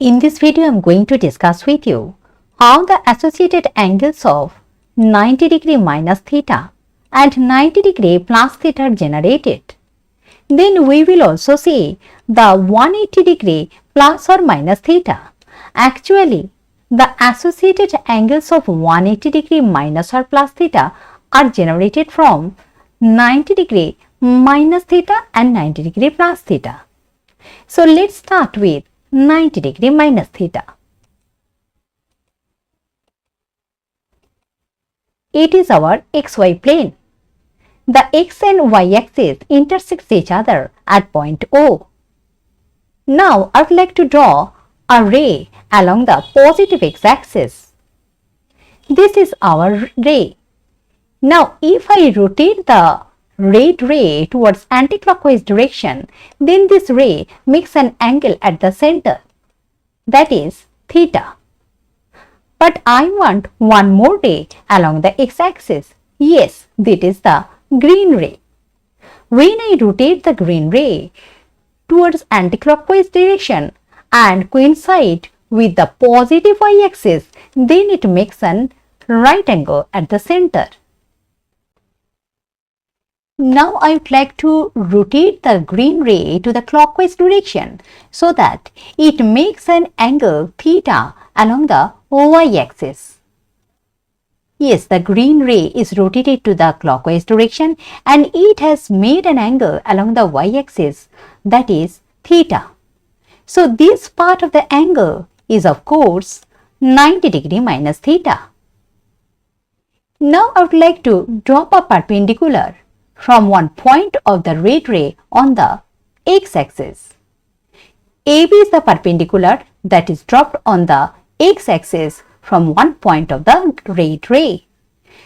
In this video, I am going to discuss with you how the associated angles of 90 degree minus theta and 90 degree plus theta are generated. Then we will also see the 180 degree plus or minus theta. Actually, the associated angles of 180 degree minus or plus theta are generated from 90 degree minus theta and 90 degree plus theta. So let's start with 90 degree minus theta. It is our xy plane. The x and y axis intersect each other at point O. Now I would like to draw a ray along the positive x axis. This is our ray. Now if I rotate the red ray towards anticlockwise direction, then this ray makes an angle at the center, that is theta. But I want one more ray along the x-axis. Yes, that is the green ray. When I rotate the green ray towards anticlockwise direction and coincide with the positive y-axis, then it makes an right angle at the center. Now I would like to rotate the green ray to the clockwise direction so that it makes an angle theta along the y-axis. Yes, the green ray is rotated to the clockwise direction and it has made an angle along the y-axis, that is theta. So this part of the angle is of course 90 degree minus theta. Now I would like to drop a perpendicular from one point of the red ray on the x-axis. AB is the perpendicular that is dropped on the x-axis from one point of the red ray.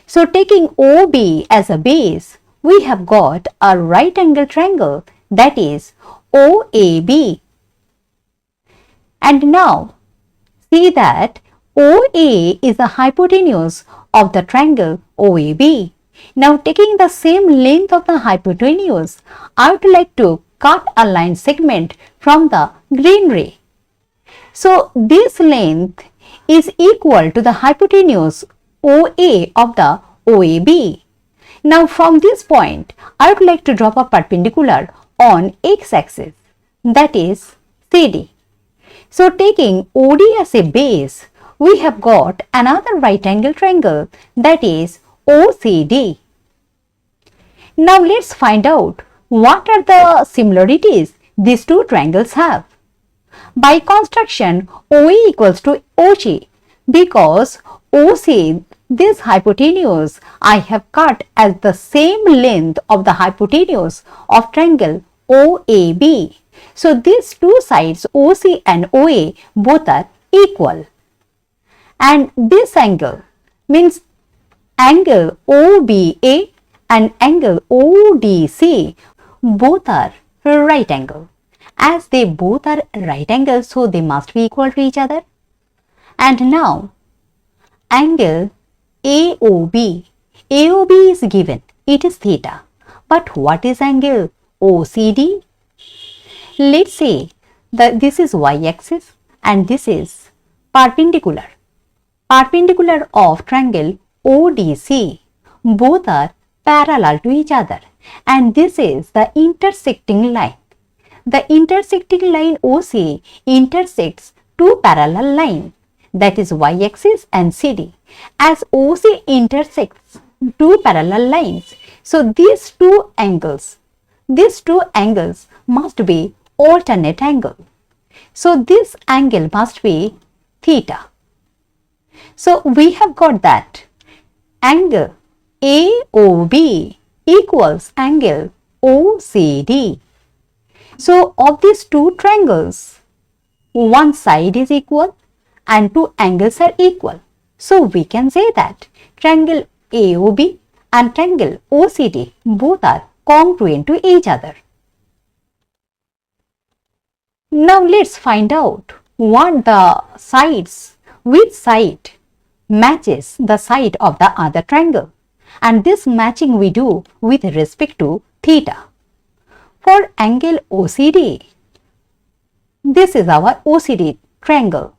So taking OB as a base, we have got a right angle triangle, that is OAB. And now see that OA is the hypotenuse of the triangle OAB. Now taking the same length of the hypotenuse, I would like to cut a line segment from the green ray. So this length is equal to the hypotenuse OA of the OAB. Now from this point, I would like to drop a perpendicular on x-axis, that is CD. So taking OD as a base, we have got another right angle triangle, that is OCD. Now let's find out what are the similarities these two triangles have. By construction, OA equals to OC because OC, this hypotenuse, I have cut as the same length of the hypotenuse of triangle OAB. So these two sides OC and OA both are equal. And this angle means angle OBA and angle ODC both are right angle. As they both are right angles, so they must be equal to each other. And now angle AOB. AOB is given, it is theta. But what is angle OCD? Let's say that this is y-axis and this is perpendicular. Perpendicular of triangle ODC. Both are parallel to each other and this is the intersecting line. The intersecting line OC intersects two parallel lines, that is y-axis and CD. As OC intersects two parallel lines, so these two angles must be alternate angle. So this angle must be theta. So we have got that angle AOB equals angle OCD. So of these two triangles, one side is equal and two angles are equal. So we can say that triangle AOB and triangle OCD both are congruent to each other. Now let's find out what the sides, which side matches the side of the other triangle. And this matching we do with respect to theta. For angle OCD, this is our OCD triangle.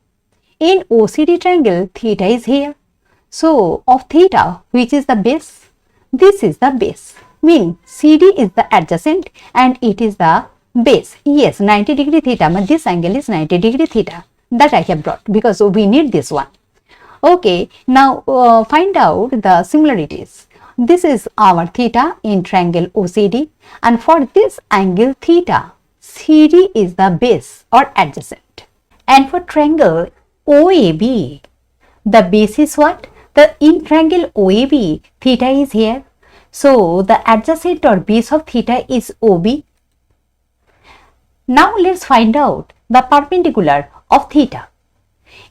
In OCD triangle, theta is here. So, of theta, which is the base? This is the base. Mean CD is the adjacent and it is the base. Yes, 90 degree theta, but this angle is 90 degree theta. That I have brought because we need this one. Okay, now find out the similarities. This is our theta in triangle OCD, and for this angle theta, CD is the base or adjacent. And for triangle OAB, the base is what? In triangle OAB, theta is here. So the adjacent or base of theta is OB. Now let's find out the perpendicular of theta.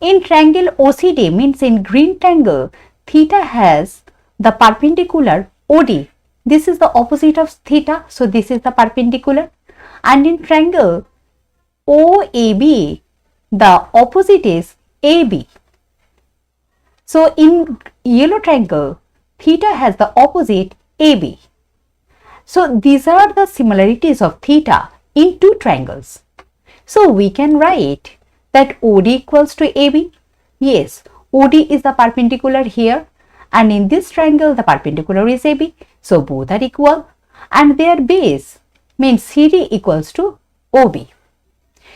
In triangle OCD, means in green triangle, theta has the perpendicular OD. This is the opposite of theta, so this is the perpendicular. And in triangle OAB, the opposite is AB. So in yellow triangle, theta has the opposite AB. So these are the similarities of theta in two triangles. So we can write that OD equals to AB. Yes, OD is the perpendicular here, and in this triangle the perpendicular is AB. So both are equal, and their base means CD equals to OB.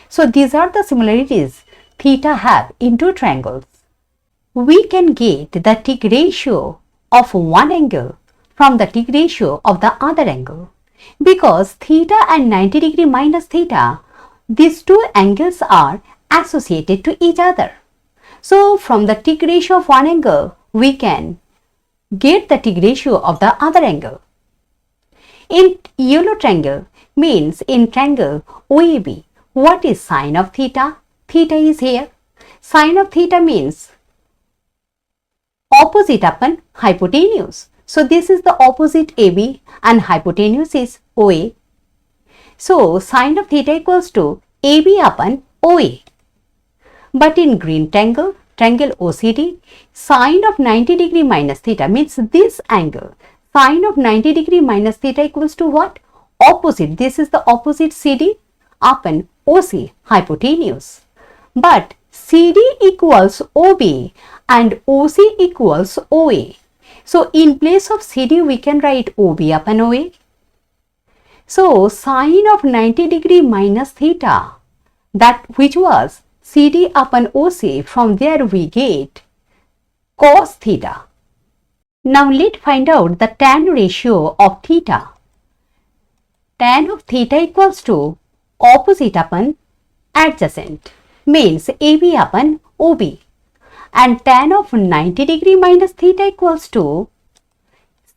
So these are the similarities theta have in two triangles. We can get the TIG ratio of one angle from the TIG ratio of the other angle, because theta and 90 degree minus theta, these two angles are associated to each other. So from the TIG ratio of one angle, we can get the TIG ratio of the other angle. In yellow triangle, means in triangle OAB, what is sine of theta? Theta is here. Sine of theta means opposite upon hypotenuse. So this is the opposite AB and hypotenuse is OA. So sine of theta equals to AB upon OA. But in green triangle, triangle OCD, sine of 90 degree minus theta means this angle. Sine of 90 degree minus theta equals to what? Opposite. This is the opposite CD upon OC, hypotenuse. But CD equals OB and OC equals OA. So in place of CD we can write OB upon OA. So sine of 90 degree minus theta, that which was CD upon OC, from there we get cos theta. Now let's find out the tan ratio of theta. Tan of theta equals to opposite upon adjacent, means AB upon OB. And tan of 90 degree minus theta equals to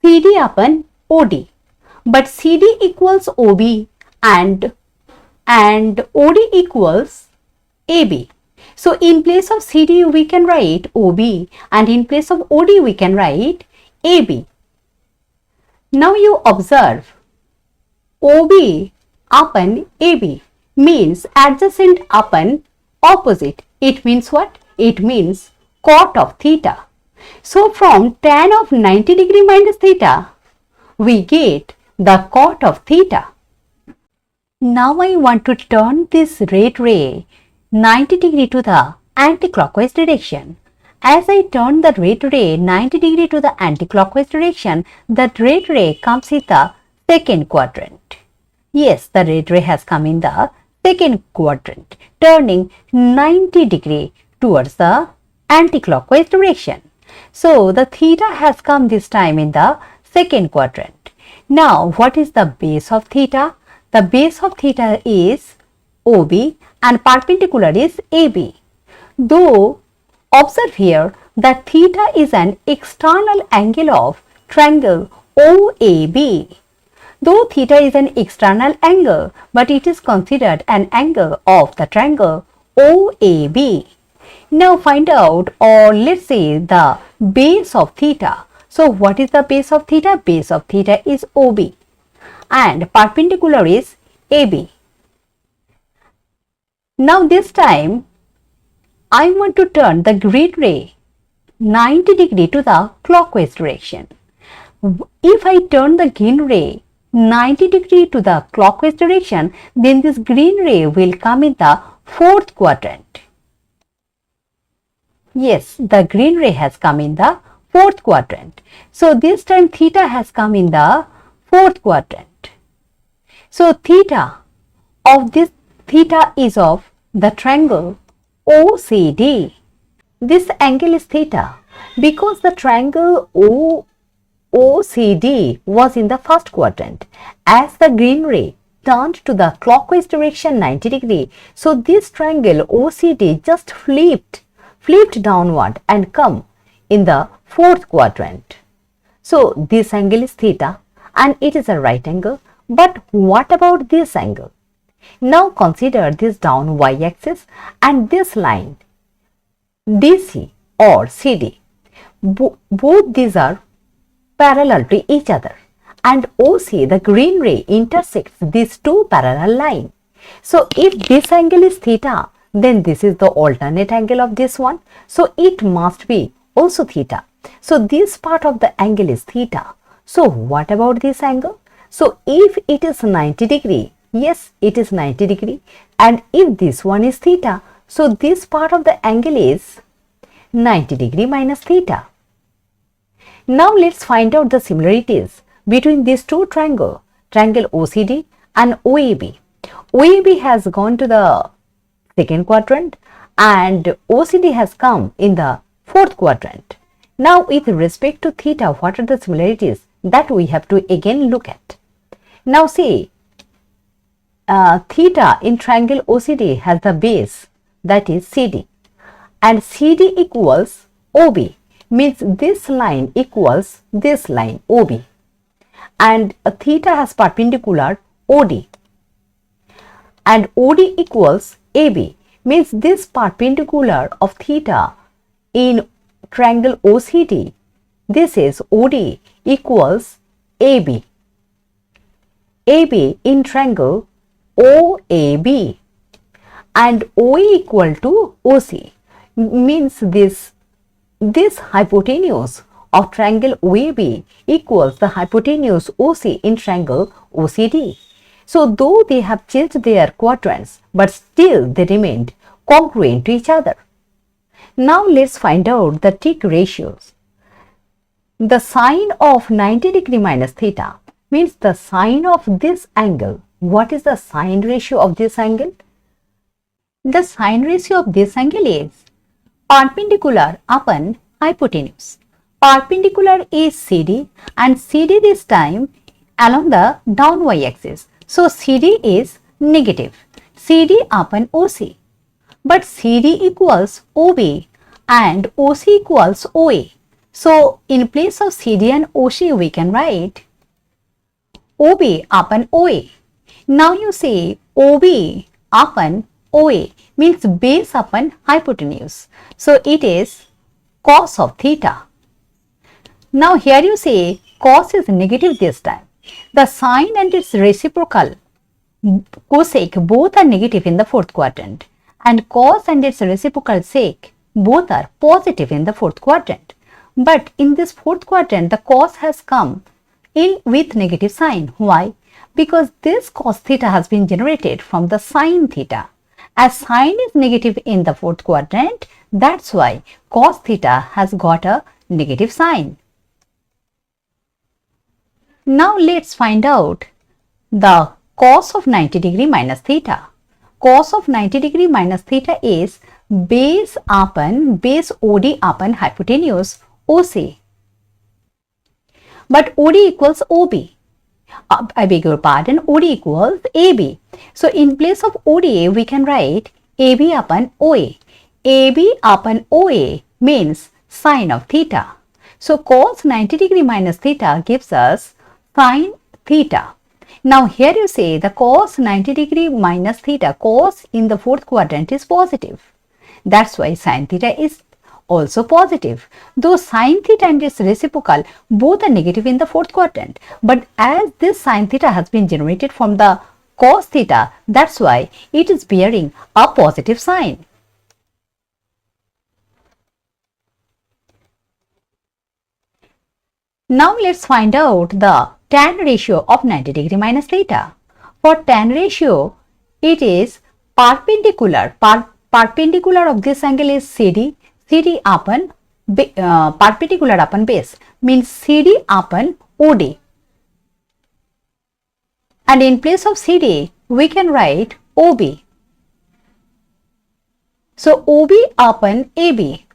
CD upon OD. But CD equals OB and OD equals AB. So in place of CD we can write OB, and in place of OD we can write AB. Now you observe OB upon AB means adjacent upon opposite. It means what? It means cot of theta. So from tan of 90 degree minus theta, we get the cot of theta. Now I want to turn this red ray 90 degree to the anti-clockwise direction. As I turn the red ray 90 degree to the anti-clockwise direction, the red ray comes in the second quadrant. Yes, the red ray has come in the second quadrant, turning 90 degree towards the anti-clockwise direction. So the theta has come this time in the second quadrant. Now what is the base of theta? The base of theta is OB and perpendicular is AB. Though observe here that theta is an external angle of triangle OAB. Though theta is an external angle, but it is considered an angle of the triangle OAB. Now find out, or let's say, the base of theta. So what is the base of theta? Base of theta is OB and perpendicular is AB. Now this time I want to turn the green ray 90 degree to the clockwise direction. If I turn the green ray 90 degree to the clockwise direction, then this green ray will come in the fourth quadrant. Yes, the green ray has come in the fourth quadrant. So this time theta has come in the fourth quadrant. So theta is of the triangle OCD. This angle is theta because the triangle OCD was in the first quadrant. As the green ray turned to the clockwise direction 90 degree, so this triangle OCD just flipped downward and come in the fourth quadrant. So this angle is theta and it is a right angle. But what about this angle? Now consider this down y-axis and this line DC or CD. Both these are parallel to each other, and OC, the green ray, intersects these two parallel lines. So if this angle is theta, then this is the alternate angle of this one. So it must be also theta. So this part of the angle is theta. So what about this angle? So if it is 90 degree, yes, it is 90 degree. And if this one is theta, so this part of the angle is 90 degree minus theta. Now let's find out the similarities between these two triangles, triangle OCD and OAB. OAB has gone to the second quadrant and OCD has come in the fourth quadrant. Now with respect to theta, what are the similarities that we have to again look at? Now see, theta in triangle OCD has the base, that is CD, and CD equals OB, means this line equals this line OB, and theta has perpendicular OD, and OD equals AB, means this perpendicular of theta in triangle OCD, this is OD equals AB. AB in triangle OAB, and OE equal to OC, means this hypotenuse of triangle OAB equals the hypotenuse OC in triangle OCD. So though they have changed their quadrants, but still they remained congruent to each other. Now let's find out the trig ratios. The sine of 90 degree minus theta means the sine of this angle. What is the sine ratio of this angle? The sine ratio of this angle is perpendicular upon hypotenuse. Perpendicular is CD and CD this time along the down y-axis. So CD is negative. CD upon OC. But CD equals OB and OC equals OA. So in place of CD and OC we can write OB upon OA. Now you say OB upon OA means base upon hypotenuse. So it is cos of theta. Now here you say cos is negative this time. The sine and its reciprocal cosec both are negative in the fourth quadrant, and cos and its reciprocal sec both are positive in the fourth quadrant. But in this fourth quadrant the cos has come in with negative sign. Why? Because this cos theta has been generated from the sine theta. As sine is negative in the fourth quadrant, that's why cos theta has got a negative sign. Now let's find out the cos of 90 degree minus theta. Cos of 90 degree minus theta is base OD upon hypotenuse OC. But OD equals OB. I beg your pardon, OD equals AB. So in place of ODA we can write AB upon OA. AB upon OA means sine of theta. So cos 90 degree minus theta gives us sine theta. Now here you say the cos 90 degree minus theta, cos in the fourth quadrant is positive. That's why sine theta is also positive. Though sine theta and its reciprocal both are negative in the fourth quadrant, but as this sine theta has been generated from the cos theta, that's why it is bearing a positive sign. Now let's find out the tan ratio of 90 degree minus theta. For tan ratio, it is perpendicular. Perpendicular of this angle is CD. CD upon perpendicular upon base means CD upon OD. And in place of CD, we can write OB. So OB upon AB,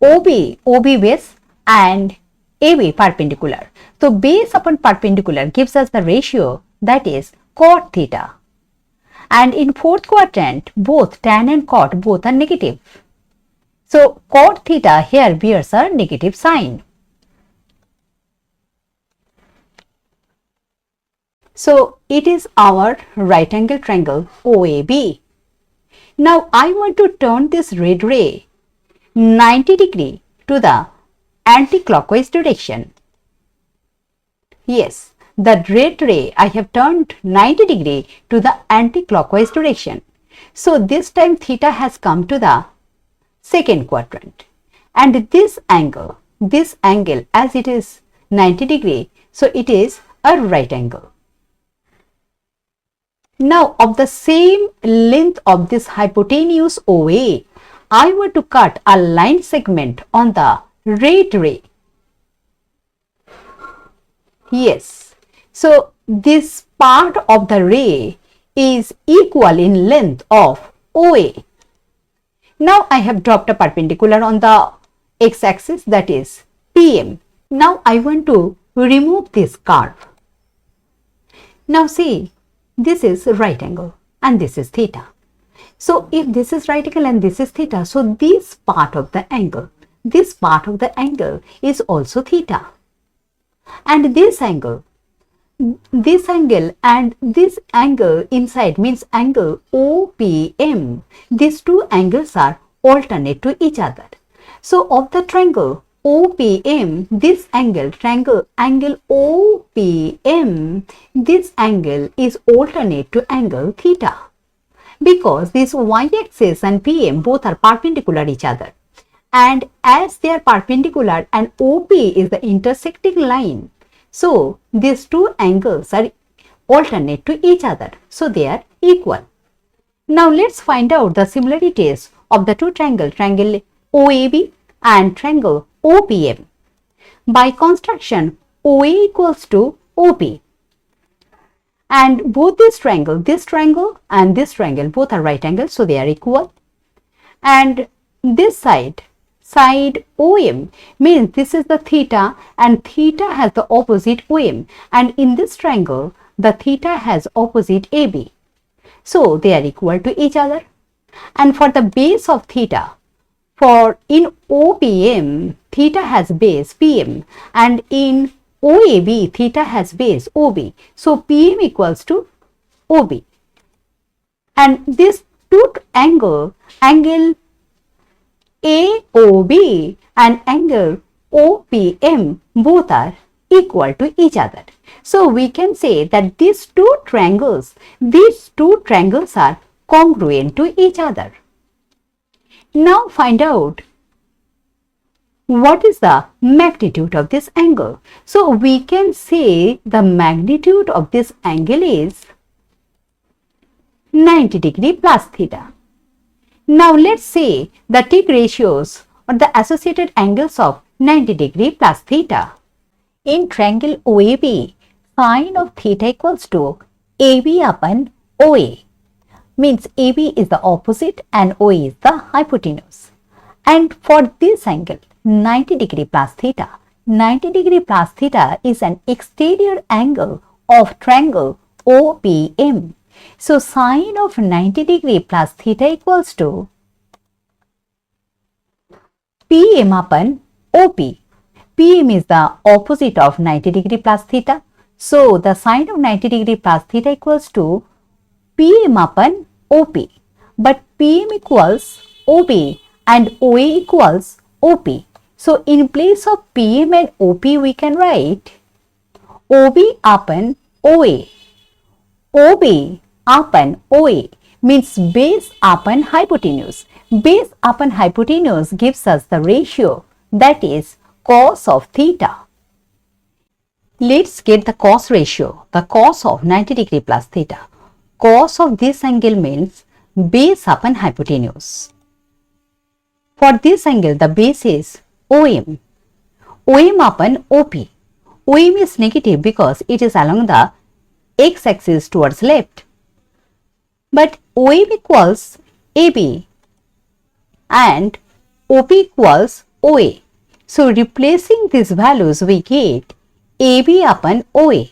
OB base and AB perpendicular. So base upon perpendicular gives us the ratio, that is cot theta. And in fourth quadrant, both tan and cot both are negative. So cot theta here bears a negative sign. So it is our right angle triangle OAB. Now I want to turn this red ray 90 degree to the anti-clockwise direction. Yes, the red ray I have turned 90 degree to the anti-clockwise direction. So this time theta has come to the second quadrant, and this angle as it is 90 degree, so it is a right angle. Now of the same length of this hypotenuse OA, I want to cut a line segment on the red ray. Yes, so this part of the ray is equal in length of OA. Now I have dropped a perpendicular on the x-axis, that is PM. Now I want to remove this curve. Now see, this is right angle and this is theta. So if this is right angle and this is theta, so this part of the angle is also theta. And this angle and this angle inside means angle OPM. These two angles are alternate to each other. So of the triangle OPM, this angle OPM, this angle is alternate to angle theta, because this y-axis and PM both are perpendicular each other, and as they are perpendicular and OP is the intersecting line, so these two angles are alternate to each other, so they are equal. Now let's find out the similarities of the two triangle OAB and triangle OPM. By construction, OA equals to OP, and both this triangle and this triangle both are right angles, so they are equal. And this side OM means this is the theta, and theta has the opposite OM, and in this triangle the theta has opposite AB, so they are equal to each other. And for the base of theta, for in OPM theta has base PM, and in OAB theta has base OB, so PM equals to OB. And this two angle AOB and angle OPM both are equal to each other. So we can say that these two triangles are congruent to each other. Now find out what is the magnitude of this angle. So we can say the magnitude of this angle is 90 degree plus theta. Now let's say the take ratios or the associated angles of 90 degree plus theta. In triangle OAB, sine of theta equals to AB upon OA. Means AB is the opposite and OA is the hypotenuse. And for this angle 90 degree plus theta is an exterior angle of triangle OPM. So sine of 90 degree plus theta equals to PM upon OP. PM is the opposite of 90 degree plus theta. So the sine of 90 degree plus theta equals to PM upon OP, but PM equals OB and OA equals OP. So in place of PM and OP we can write OB upon OA. OB upon OA means base upon hypotenuse. Base upon hypotenuse gives us the ratio, that is cos of theta. Let's get the cos ratio, the cos of 90 degree plus theta. Cos of this angle means base upon hypotenuse. For this angle, the base is OM. OM upon OP. OM is negative because it is along the x-axis towards left. But OM equals AB and OP equals OA. So replacing these values, we get AB upon OA.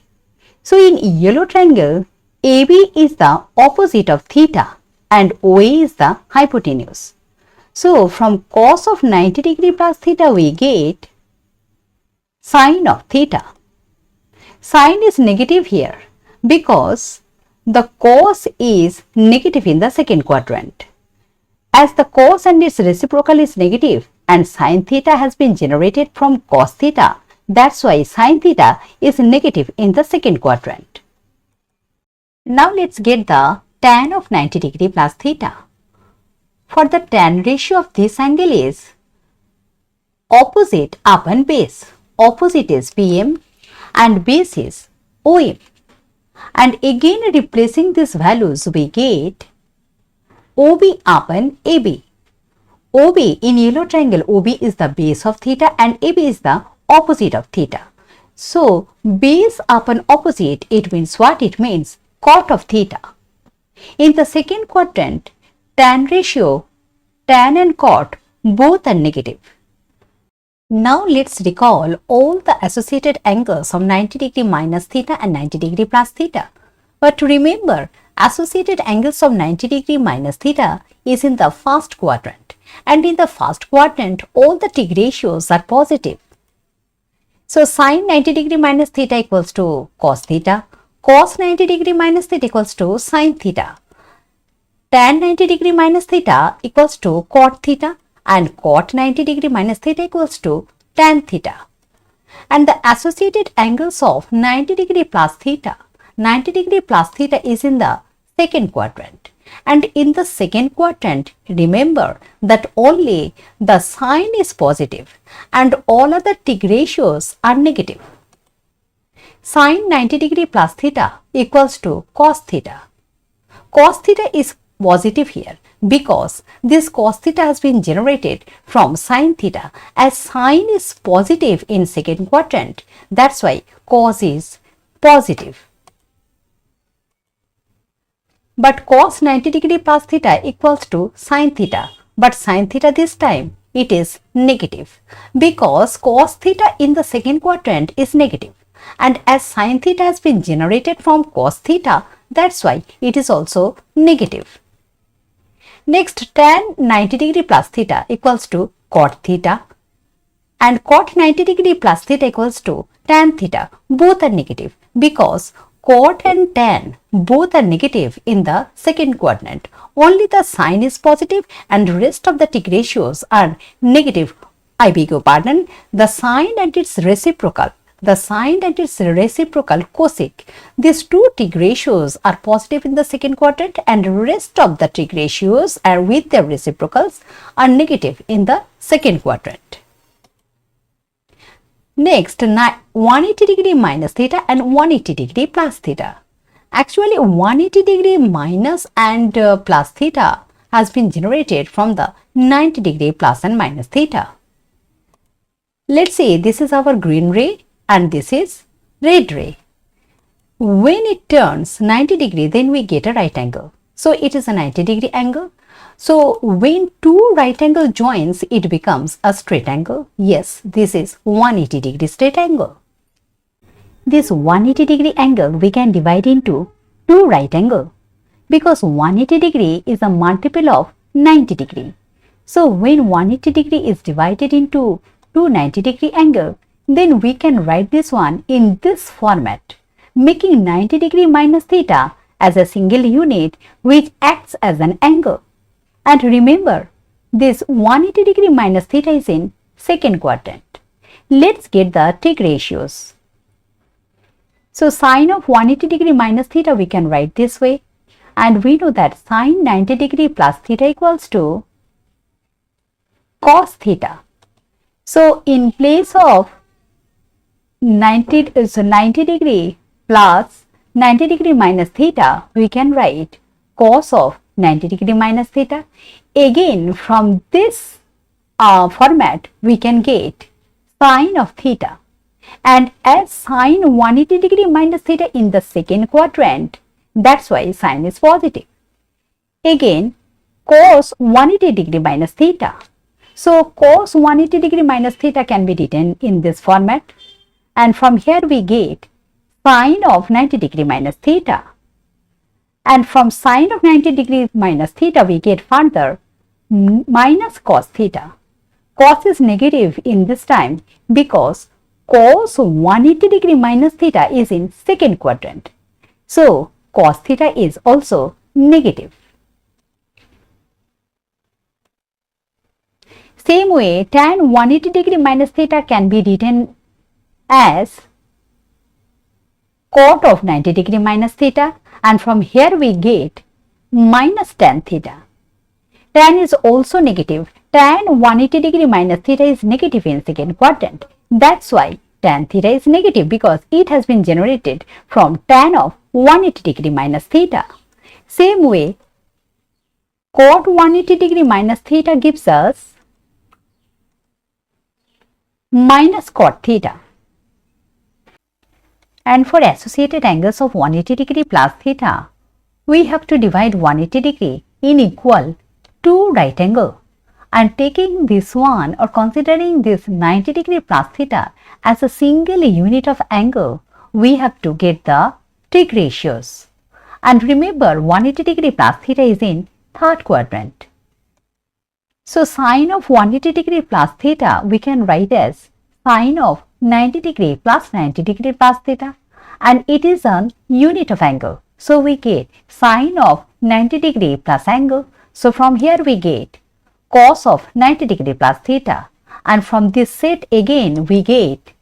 So in yellow triangle, AB is the opposite of theta and OA is the hypotenuse. So from cos of 90 degree plus theta, we get sine of theta. Sine is negative here because the cos is negative in the second quadrant. As the cos and its reciprocal is negative and sine theta has been generated from cos theta, that's why sine theta is negative in the second quadrant. Now let's get the tan of 90 degree plus theta. For the tan ratio of this angle is opposite upon base. Opposite is PM and base is OM. And again replacing these values, we get OB upon AB. OB in yellow triangle, OB is the base of theta and AB is the opposite of theta. So base upon opposite, it means what? It means cot of theta. In the second quadrant, tan ratio, tan and cot both are negative. Now let's recall all the associated angles of 90 degree minus theta and 90 degree plus theta. But to remember, associated angles of 90 degree minus theta is in the first quadrant, and in the first quadrant all the t ratios are positive. So sine 90 degree minus theta equals to cos theta, cos 90 degree minus theta equals to sine theta, tan 90 degree minus theta equals to cot theta, and cot 90 degree minus theta equals to tan theta. And the associated angles of 90 degree plus theta, 90 degree plus theta is in the second quadrant. And in the second quadrant, remember that only the sine is positive and all other t ratios are negative. Sine 90 degree plus theta equals to cos theta. Cos theta is positive here because this cos theta has been generated from sine theta, as sine is positive in second quadrant. That's why cos is positive. But cos 90 degree plus theta equals to sine theta. But sine theta this time, it is negative because cos theta in the second quadrant is negative. And as sine theta has been generated from cos theta, that's why it is also negative. Next, tan 90 degree plus theta equals to cot theta, and cot 90 degree plus theta equals to tan theta. Both are negative because cot and tan both are negative in the second quadrant. Only the sine is positive and rest of the t ratios are negative. I beg your pardon, the sine and its reciprocal. The sine and its reciprocal cosec, these two t ratios are positive in the second quadrant, and rest of the t ratios are with their reciprocals are negative in the second quadrant. Next, 180 degree minus theta and 180 degree plus theta. Actually 180 degree minus and plus theta has been generated from the 90 degree plus and minus theta. Let's say this is our green ray and this is red ray. When it turns 90 degree, then we get a right angle. So it is a 90 degree angle. So when two right angle joins, it becomes a straight angle. Yes, this is 180 degree straight angle. This 180 degree angle we can divide into two right angle because 180 degree is a multiple of 90 degree. So when 180 degree is divided into two 90 degree angle, then we can write this one in this format, making 90 degree minus theta as a single unit which acts as an angle. And remember, this 180 degree minus theta is in second quadrant. Let's get the t ratios. So sine of 180 degree minus theta we can write this way, and we know that sine 90 degree plus theta equals to cos theta. So in place of 90 degree plus 90 degree minus theta, we can write cos of 90 degree minus theta. Again, from this format, we can get sine of theta. And as sine 180 degree minus theta in the second quadrant, that's why sine is positive. Again, cos 180 degree minus theta. So cos 180 degree minus theta can be written in this format. And from here we get sine of 90 degree minus theta. And from sine of 90 degree minus theta, we get further minus cos theta. Cos is negative in this time because cos 180 degree minus theta is in second quadrant. So cos theta is also negative. Same way, tan 180 degree minus theta can be written as cot of 90 degree minus theta, and from here we get minus tan theta. Tan is also negative. Tan 180 degree minus theta is negative in second quadrant. That's why tan theta is negative, because it has been generated from tan of 180 degree minus theta. Same way, cot 180 degree minus theta gives us minus cot theta. And for associated angles of 180 degree plus theta, we have to divide 180 degree in equal to right angle. And taking this one or considering this 90 degree plus theta as a single unit of angle, we have to get the trig ratios. And remember, 180 degree plus theta is in third quadrant. So sine of 180 degree plus theta we can write as sine of 90 degree plus 90 degree plus theta, and it is an unit of angle. So we get sine of 90 degree plus angle. So from here we get cos of 90 degree plus theta, and from this set again we get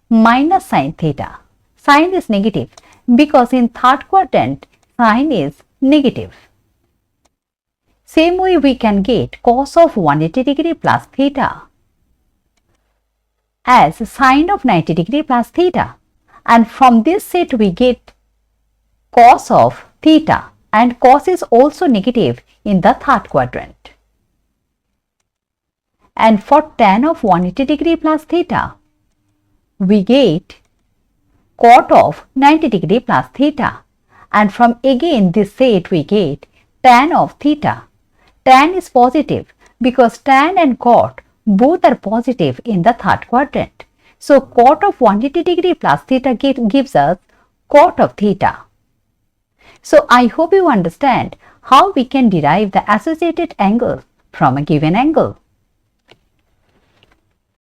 minus sine theta. Sine is negative because in third quadrant sine is negative. Same way we can get cos of 180 degree plus theta as sine of 90 degree plus theta, and from this set we get cos of theta, and cos is also negative in the third quadrant. And for tan of 180 degree plus theta, we get cot of 90 degree plus theta, and from again this set we get tan of theta. Tan is positive because tan and cot both are positive in the third quadrant. So cot of 180 degree plus theta gives us cot of theta. So I hope you understand how we can derive the associated angle from a given angle.